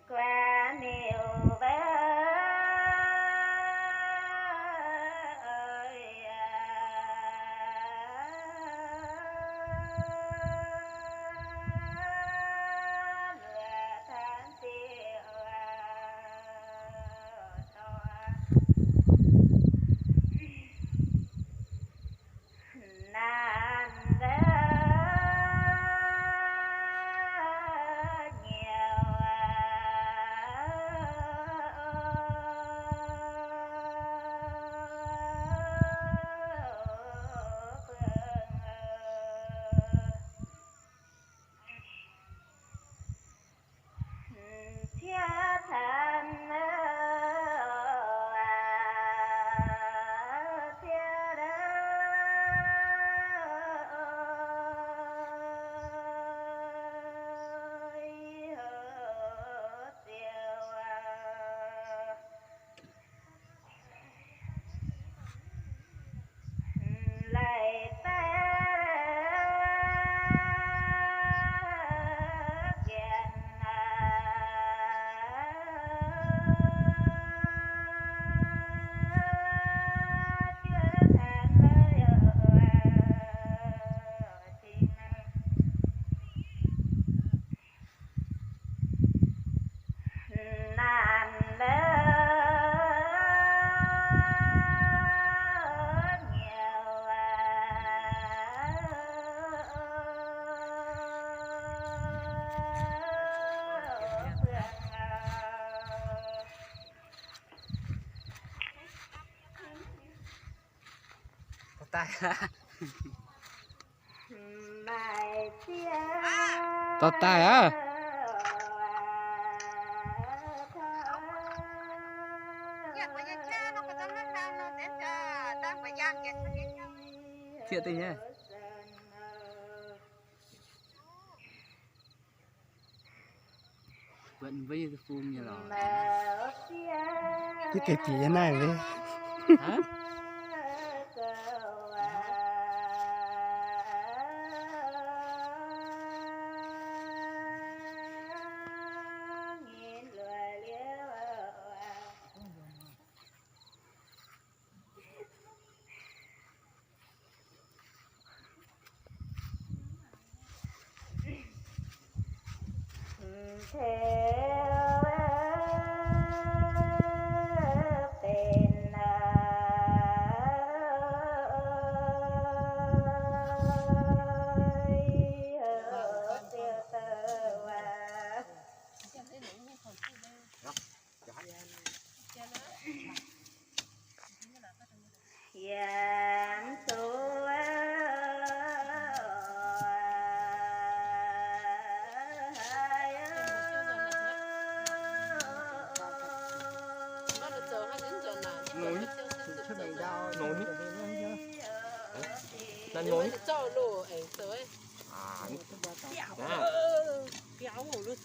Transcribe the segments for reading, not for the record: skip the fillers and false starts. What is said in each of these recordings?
qua nhiều bé ơi lửa than tiêu nan bé lại ta ghen chưa thành lời tình nan tay to tay á chuyện tình nhé vẫn với phun như là cái gì này đấy hả Giang số nồi cho lô ấy tới kéo ngủ luôn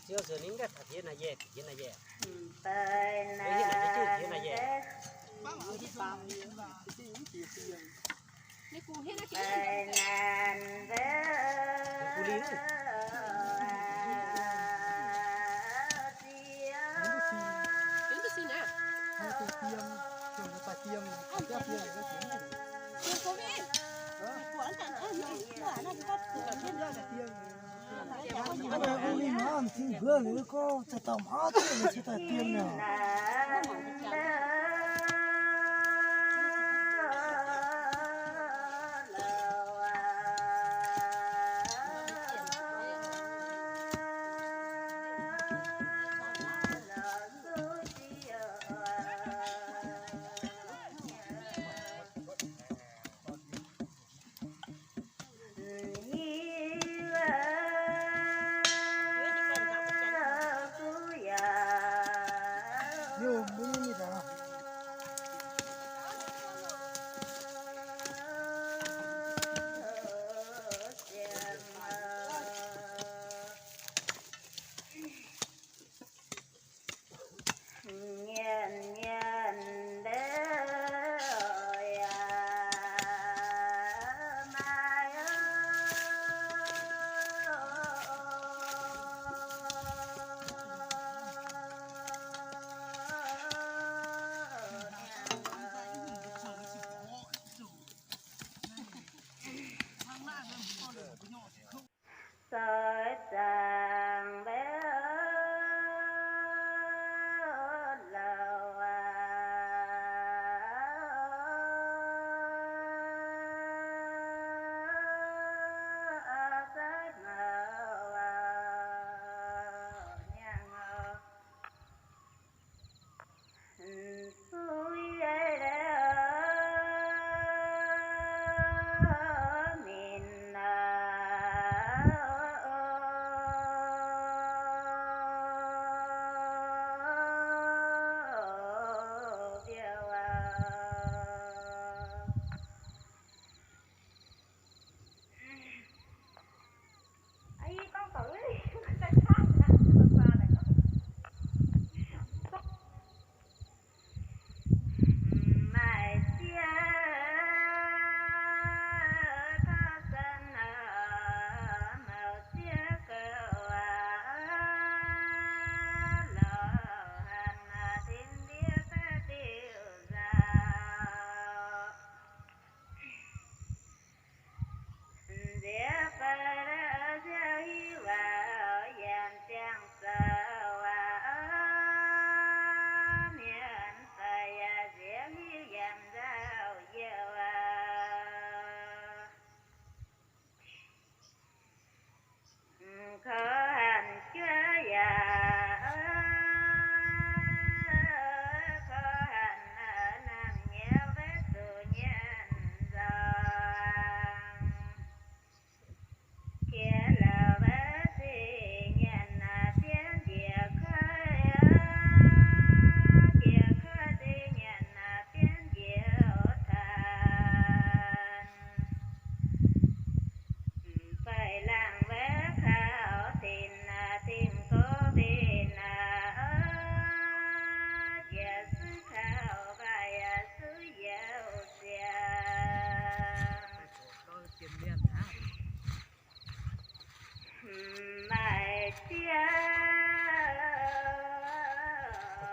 chưa giờ nín cái thật thế này về Bài nàn bé thì vừa nữa cóจะtầm hết rồi sẽ tại tiền nào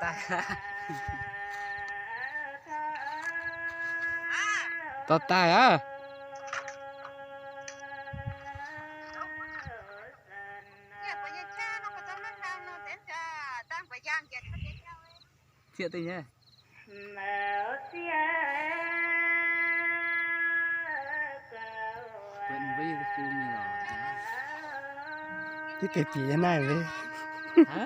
tai to tai á chuyện tình nhé vẫn với cái phun như là cái gì thế này đấy hả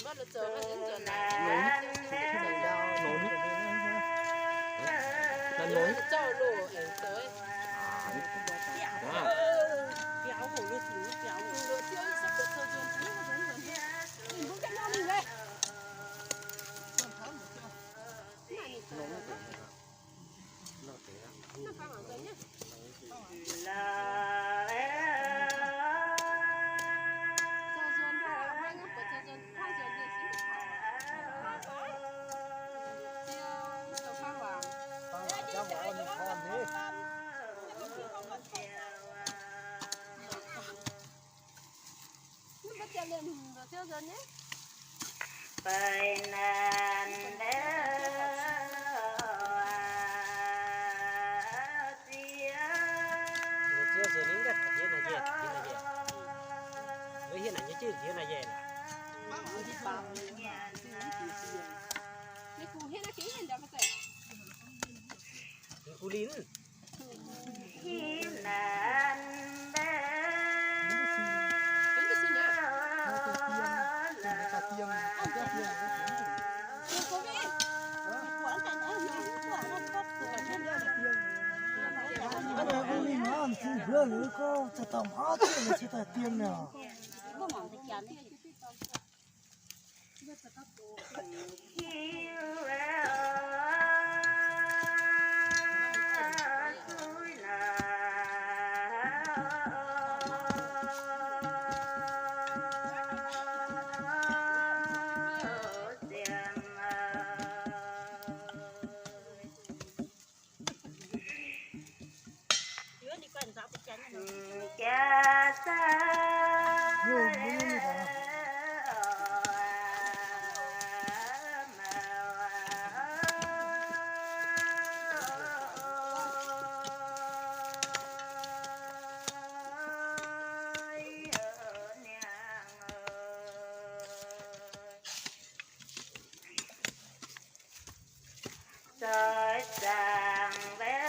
Bắt được chờ nó đến giờ này. là nối Cho lô ảnh tới. kéo hổ lô thú kéo hổ Lô chưa sắp được thời gian tí mà đến rồi. Mình cũng cái nhau mình về. Nó phải vào đây nhé. Bài nàn chưa sửa nín cái thằng kia là dệt với hiện ảnh như chứ kia là dệt Cái cú hết nó kỹ hình đó mà kể. cú lín khi nàn Cái gì nhỉ? mình nó thì vừa lưỡi côจะต้องหาที่เลยที่แต่เตียงเนี่ย Soi sáng bé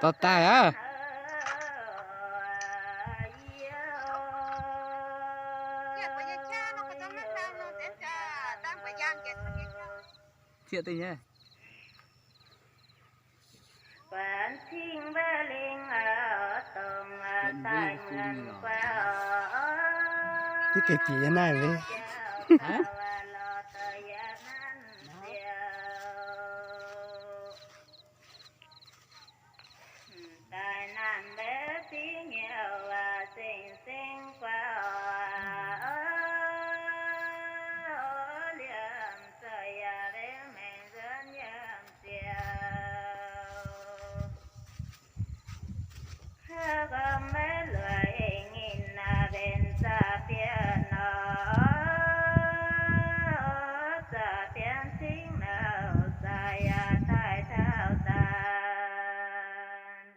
to tai á thiệt tình nhé Bạn thiên ba liên ở tầng tại ngân qua cái kẹp gì thế này vậy hả Tại nam bé tí nhiều và xinh xinh qua liềm trời à để mình dẫn nhầm chiều có mấy lời nghìn bên xa phía nó xa tiếng chính nào dài tại thao tàn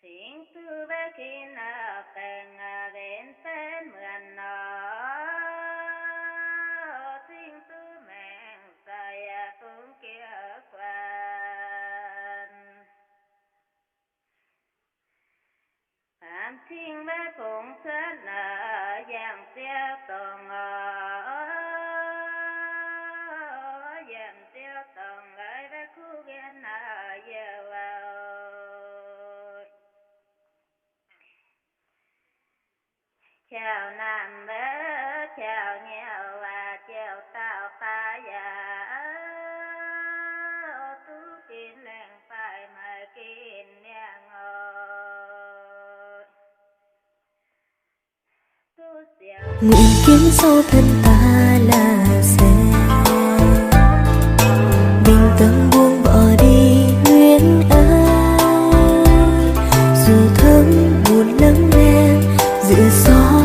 Thiên tư bé khi nào bèn đến tên mượn nó Thiên tư mẹn dài phương kia quan Phạm thiên bé cũng chết nợ dàng xếp tồn dàng xếp tồn gái bé khu ghen giờ vào chào nam bé chào nhau và chào tao ta già tú kín lên phải mà kín nhà ngồi tu xèo nguyện kiếm sâu thân ta là sẽ bình tâm buông bỏ đi luyến ái dù thấm buồn lắng nghe giữa gió